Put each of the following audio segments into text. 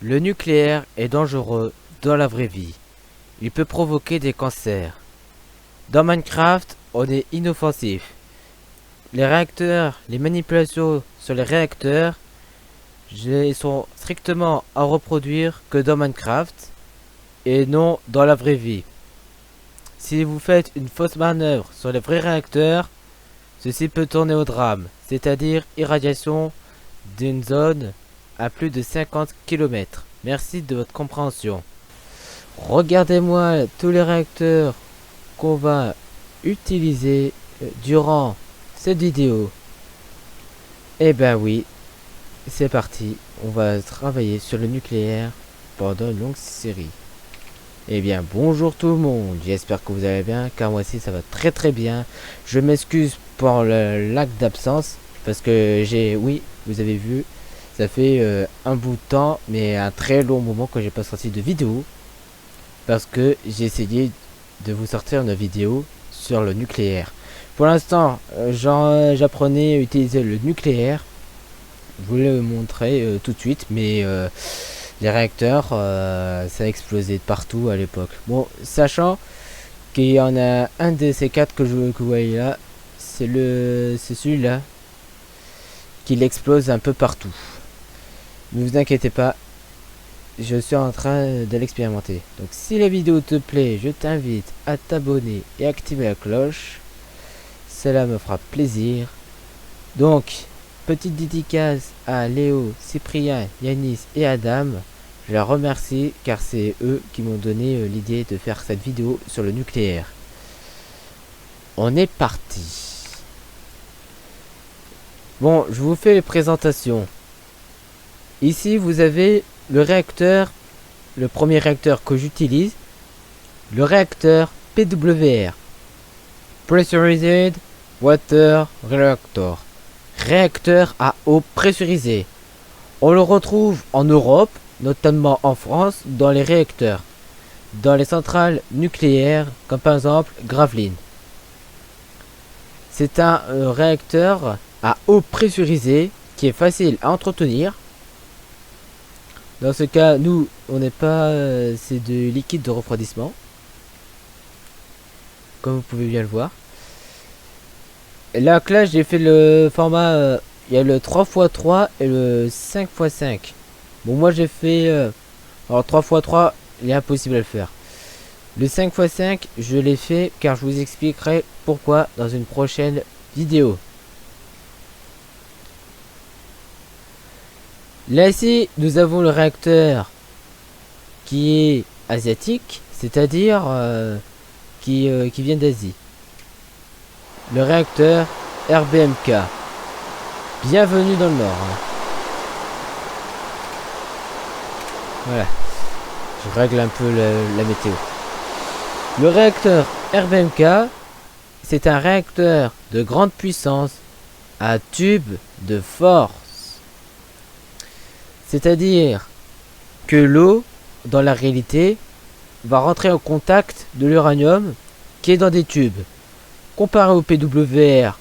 Le nucléaire est dangereux dans la vraie vie. Il peut provoquer des cancers. Dans Minecraft, on est inoffensif. Les réacteurs, les manipulations sur les réacteurs sont strictement à reproduire que dans Minecraft et non dans la vraie vie. Si vous faites une fausse manœuvre sur les vrais réacteurs, ceci peut tourner au drame, c'est-à-dire irradiation d'une zone à plus de 50 km. Merci de votre compréhension. Regardez-moi tous les réacteurs qu'on va utiliser durant cette vidéo. Eh ben oui, c'est parti. On va travailler sur le nucléaire pendant une longue série. Eh bien bonjour tout le monde, j'espère que vous allez bien, car moi aussi ça va très très bien. Je m'excuse pour le lac d'absence, parce que oui, vous avez vu, ça fait un bout de temps, mais un très long moment que j'ai pas sorti de vidéo. Parce que j'ai essayé de vous sortir une vidéo sur le nucléaire. Pour l'instant, j'apprenais à utiliser le nucléaire. Je voulais le montrer tout de suite, mais les réacteurs, ça a explosé de partout à l'époque. Bon, sachant qu'il y en a un de ces quatre que vous voyez là, c'est celui-là qui l'explose un peu partout. Ne vous inquiétez pas, je suis en train de l'expérimenter. Donc si la vidéo te plaît, je t'invite à t'abonner et activer la cloche. Cela me fera plaisir. Donc, petite dédicace à Léo, Cyprien, Yanis et Adam. Je les remercie car c'est eux qui m'ont donné l'idée de faire cette vidéo sur le nucléaire. On est parti. Bon, je vous fais les présentations. Ici, vous avez le réacteur, le premier réacteur que j'utilise, le réacteur PWR. Pressurized Water Reactor. Réacteur à eau pressurisée. On le retrouve en Europe, notamment en France, dans les réacteurs, dans les centrales nucléaires, comme par exemple Gravelines. C'est un réacteur à eau pressurisée qui est facile à entretenir. Dans ce cas, nous, on n'est pas... c'est de liquide de refroidissement. Comme vous pouvez bien le voir. Et là, j'ai fait le format... il y a le 3x3 et le 5x5. Bon, moi, j'ai fait... alors, 3x3, il est impossible à le faire. Le 5x5, je l'ai fait car je vous expliquerai pourquoi dans une prochaine vidéo. Là ici, nous avons le réacteur qui est asiatique, c'est-à-dire qui vient d'Asie. Le réacteur RBMK. Bienvenue dans le Nord. Voilà. Je règle un peu la météo. Le réacteur RBMK, c'est un réacteur de grande puissance à tube de force. C'est-à-dire que l'eau, dans la réalité, va rentrer en contact de l'uranium qui est dans des tubes. Comparé au PWR,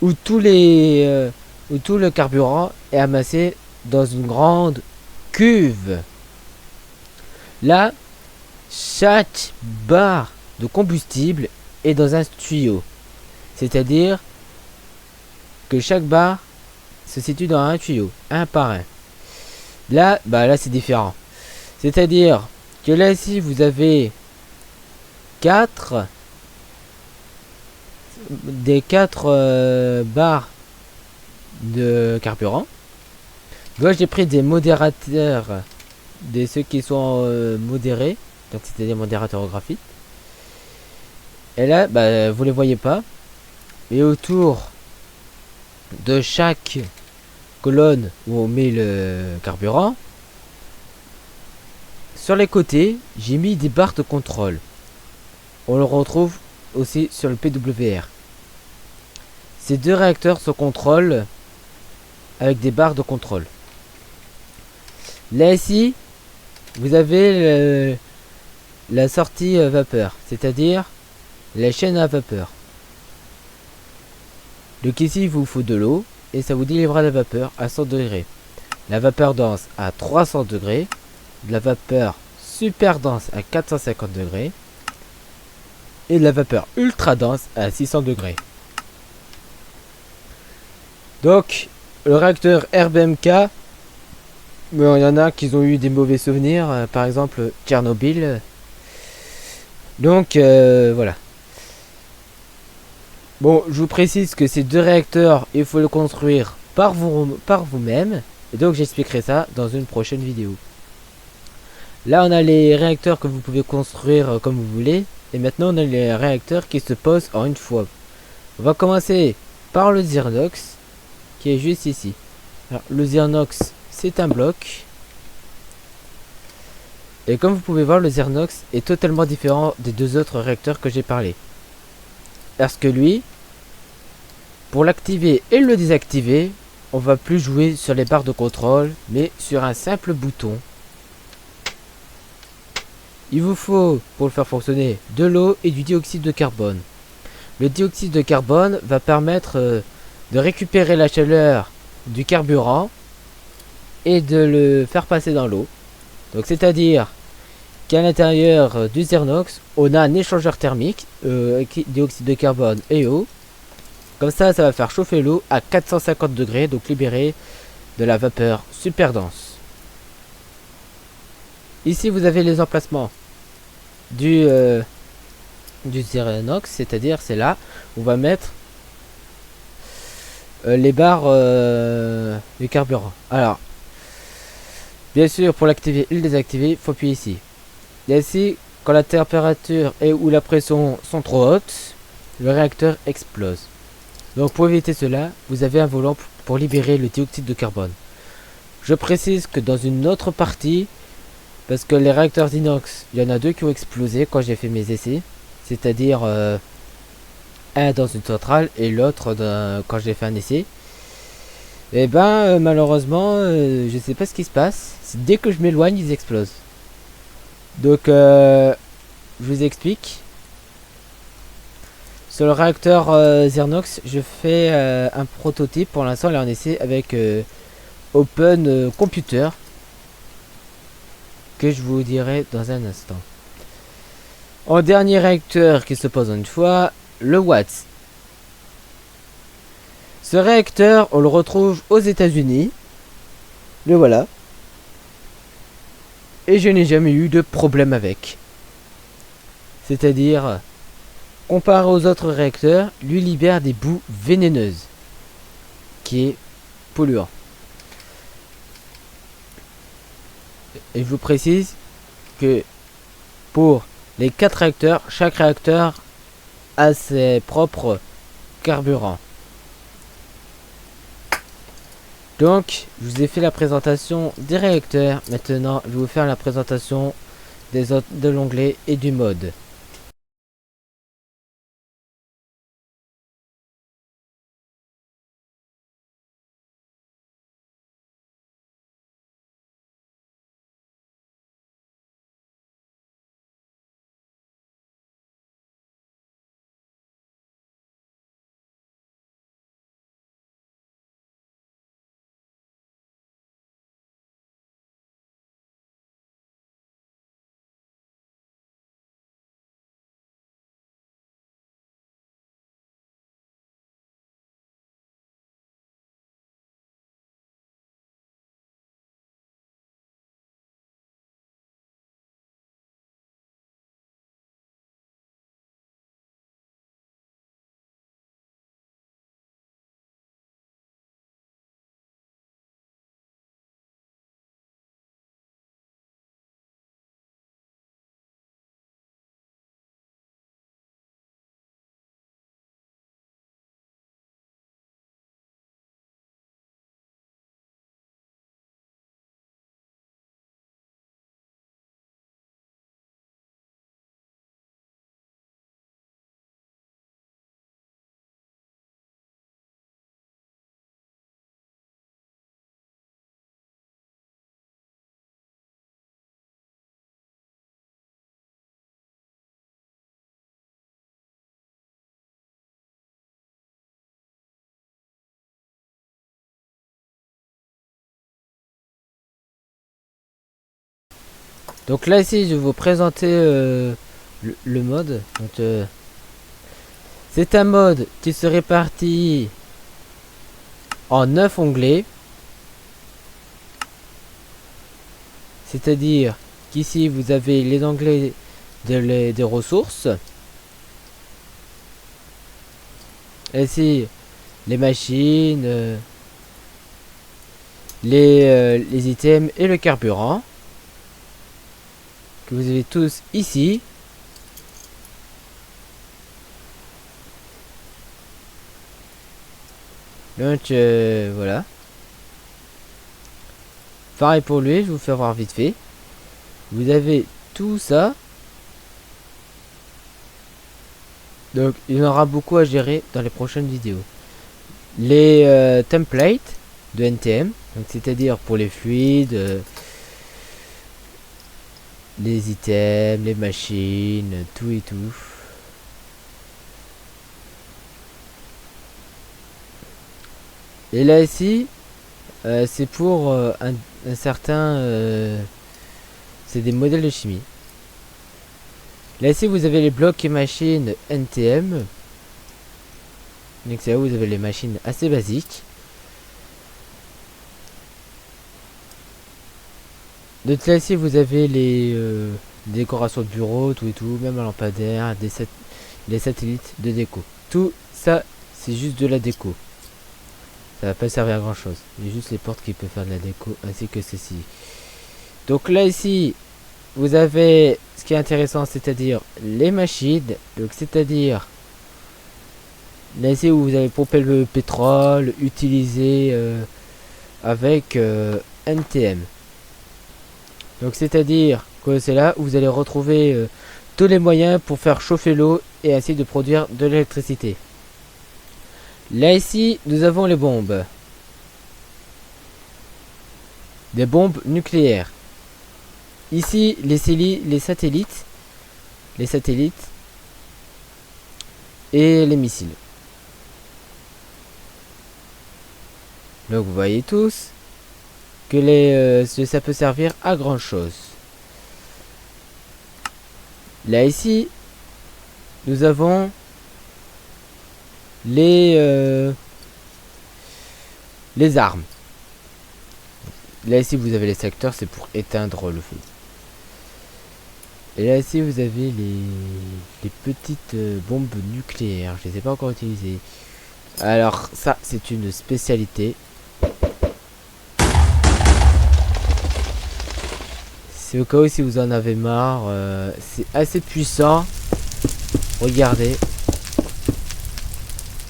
où tout le carburant est amassé dans une grande cuve. Là, chaque barre de combustible est dans un tuyau. C'est-à-dire que chaque barre se situe dans un tuyau, un par un. Là, là c'est différent. C'est-à-dire que là ici vous avez 4 barres de carburant. Moi j'ai pris des modérateurs, ceux qui sont modérés, donc c'est-à-dire modérateurs au graphite. Et là, vous les voyez pas, mais autour de chaque colonne où on met le carburant, sur les côtés j'ai mis des barres de contrôle. On le retrouve aussi sur le PWR. Ces deux réacteurs se contrôlent avec des barres de contrôle. Là ici vous avez la sortie vapeur, c'est-à-dire la chaîne à vapeur. Donc ici il vous faut de l'eau et ça vous délivrera la vapeur à 100 degrés. La vapeur dense à 300 degrés de la vapeur super dense à 450 degrés et de la vapeur ultra dense à 600 degrés. Donc, le réacteur RBMK, il y en a qui ont eu des mauvais souvenirs, par exemple Tchernobyl. Donc, voilà. Bon, je vous précise que ces deux réacteurs, il faut le construire par vous-même. Et donc, j'expliquerai ça dans une prochaine vidéo. Là, on a les réacteurs que vous pouvez construire comme vous voulez. Et maintenant, on a les réacteurs qui se posent en une fois. On va commencer par le Zirnox, qui est juste ici. Alors, le Zirnox, c'est un bloc. Et comme vous pouvez voir, le Zirnox est totalement différent des deux autres réacteurs que j'ai parlé. Parce que lui, pour l'activer et le désactiver, on va plus jouer sur les barres de contrôle, mais sur un simple bouton. Il vous faut, pour le faire fonctionner, de l'eau et du dioxyde de carbone. Le dioxyde de carbone va permettre de récupérer la chaleur du carburant et de le faire passer dans l'eau. Donc c'est-à-dire qu'à l'intérieur du Zirnox, on a un échangeur thermique, dioxyde de carbone et eau. Comme ça va faire chauffer l'eau à 450 degrés, donc libérer de la vapeur super dense. Ici, vous avez les emplacements du Zirnox, c'est-à-dire c'est là où on va mettre les barres du carburant. Alors, bien sûr, pour l'activer et le désactiver, il faut appuyer ici. Et ici, quand la température et ou la pression sont trop hautes, le réacteur explose. Donc pour éviter cela, vous avez un volant pour libérer le dioxyde de carbone. Je précise que dans une autre partie, parce que les réacteurs inox, il y en a deux qui ont explosé quand j'ai fait mes essais. C'est-à-dire un dans une centrale et l'autre quand j'ai fait un essai. Et ben malheureusement, je sais pas ce qui se passe. Dès que je m'éloigne, ils explosent. Donc je vous explique. Sur le réacteur Zirnox, je fais un prototype pour l'instant, là en essai avec Open Computer, que je vous dirai dans un instant. En dernier réacteur qui se pose une fois, le Watts. Ce réacteur, on le retrouve aux États-Unis. Le voilà. Et je n'ai jamais eu de problème avec. C'est-à-dire, comparé aux autres réacteurs, lui libère des boues vénéneuses, qui est polluant. Et je vous précise que pour les 4 réacteurs, chaque réacteur a ses propres carburants. Donc, je vous ai fait la présentation des réacteurs. Maintenant, je vais vous faire la présentation de l'onglet et du mode. Donc là ici je vais vous présenter le mode. Donc, c'est un mode qui se répartit en 9 onglets. C'est-à-dire qu'ici vous avez les onglets des ressources. Ici les machines, les items et le carburant. Que vous avez tous ici. Donc voilà. Pareil pour lui, je vous fais voir vite fait. Vous avez tout ça. Donc il y en aura beaucoup à gérer dans les prochaines vidéos. Les templates de NTM, donc c'est-à-dire pour les fluides, les items, les machines, tout et tout. Et là ici, c'est pour un certain... c'est des modèles de chimie. Là ici vous avez les blocs et machines NTM. Donc c'est là où vous avez les machines assez basiques. Donc là ici vous avez les décorations de bureau, tout et tout, même un lampadaire, les satellites de déco. Tout ça c'est juste de la déco. Ça va pas servir à grand chose. Il y a juste les portes qui peuvent faire de la déco ainsi que ceci. Donc là ici vous avez ce qui est intéressant, c'est-à-dire les machines. Donc c'est-à-dire là ici où vous allez pomper le pétrole utilisé avec NTM. Donc c'est-à-dire que c'est là où vous allez retrouver tous les moyens pour faire chauffer l'eau et ainsi de produire de l'électricité. Là ici nous avons les bombes. Des bombes nucléaires. Ici les satellites et les missiles. Donc vous voyez tous que ça peut servir à grand chose. Là ici nous avons les armes. Là ici vous avez les secteurs, c'est pour éteindre le feu. Et là ici vous avez les petites bombes nucléaires. Je les ai pas encore utilisées. Alors ça c'est une spécialité. C'est au cas où si vous en avez marre. C'est assez puissant. Regardez.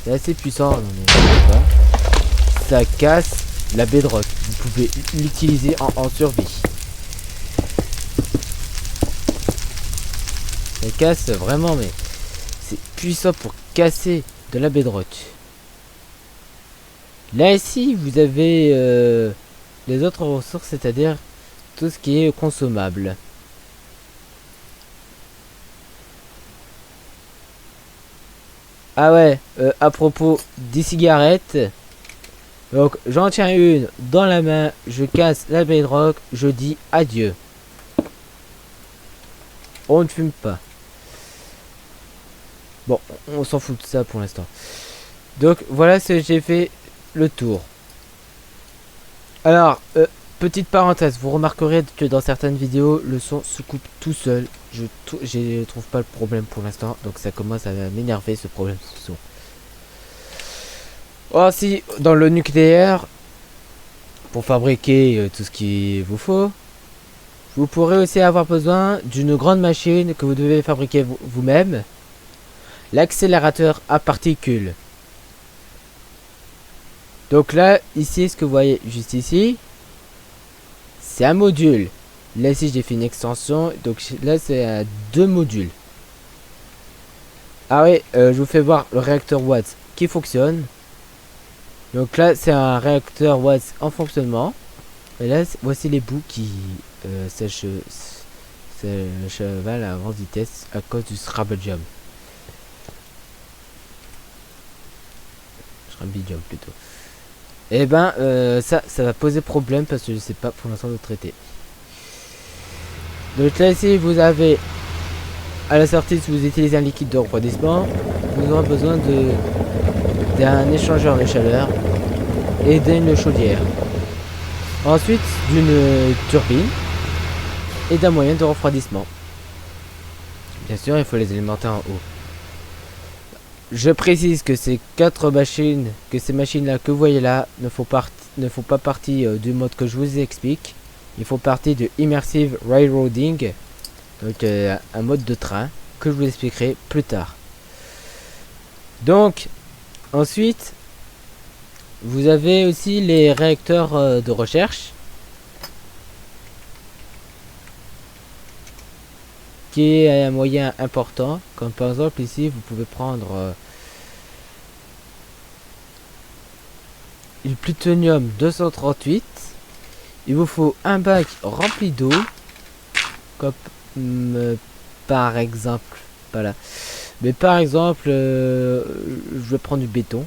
C'est assez puissant. Non, mais, ça casse la bedrock. Vous pouvez l'utiliser en survie. Ça casse vraiment, mais c'est puissant pour casser de la bedrock. Là ici vous avez les autres ressources, c'est-à-dire tout ce qui est consommable. Ah ouais, à propos des cigarettes, donc j'en tiens une dans la main, je casse la bedrock, je dis adieu. On ne fume pas. Bon, on s'en fout de ça pour l'instant. Donc voilà, j'ai fait le tour. Alors, petite parenthèse, vous remarquerez que dans certaines vidéos, le son se coupe tout seul. Je trouve pas le problème pour l'instant, donc ça commence à m'énerver ce problème de son. Oh si, dans le nucléaire, pour fabriquer tout ce qu'il vous faut, vous pourrez aussi avoir besoin d'une grande machine que vous devez fabriquer vous-même. L'accélérateur à particules. Donc là, ici, ce que vous voyez juste ici, c'est un module. Là, ici, j'ai fait une extension. Donc là, c'est 2 modules. Ah oui, je vous fais voir le réacteur Watts qui fonctionne. Donc là, c'est un réacteur Watts en fonctionnement. Et là, voici les bouts qui cheval à grande vitesse à cause du Scrabble Jump. Scrabble Jump plutôt. Et ben ça va poser problème parce que je sais pas pour l'instant le traiter. Donc là ici vous avez à la sortie, si vous utilisez un liquide de refroidissement, vous aurez besoin d'un échangeur de chaleur et d'une chaudière. Ensuite d'une turbine et d'un moyen de refroidissement. Bien sûr, il faut les alimenter en haut. Je précise que ces ces machines-là que vous voyez là ne font pas partie du mode que je vous explique. Ils font partie de Immersive Railroading, donc un mode de train que je vous expliquerai plus tard. Donc, ensuite, vous avez aussi les réacteurs de recherche, qui est un moyen important, comme par exemple ici vous pouvez prendre le plutonium 238. Il vous faut un bac rempli d'eau, comme par exemple, voilà. Mais par exemple, je vais prendre du béton.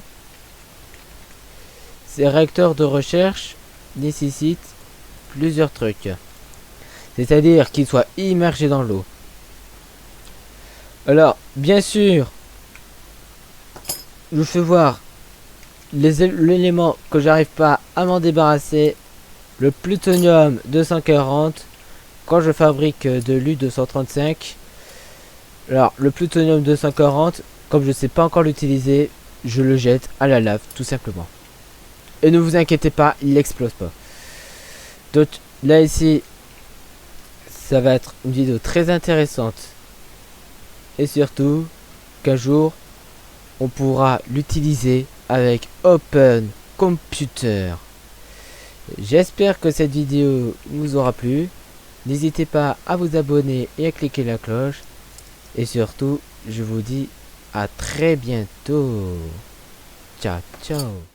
Ces réacteurs de recherche nécessitent plusieurs trucs, c'est-à-dire qu'ils soient immergés dans l'eau. Alors, bien sûr, je vous fais voir l'élément que j'arrive pas à m'en débarrasser, le plutonium 240, quand je fabrique de l'U235. Alors, le plutonium 240, comme je ne sais pas encore l'utiliser, je le jette à la lave, tout simplement. Et ne vous inquiétez pas, il n'explose pas. Donc, là, ici, ça va être une vidéo très intéressante. Et surtout, qu'un jour, on pourra l'utiliser avec Open Computer. J'espère que cette vidéo vous aura plu. N'hésitez pas à vous abonner et à cliquer la cloche. Et surtout, je vous dis à très bientôt. Ciao, ciao.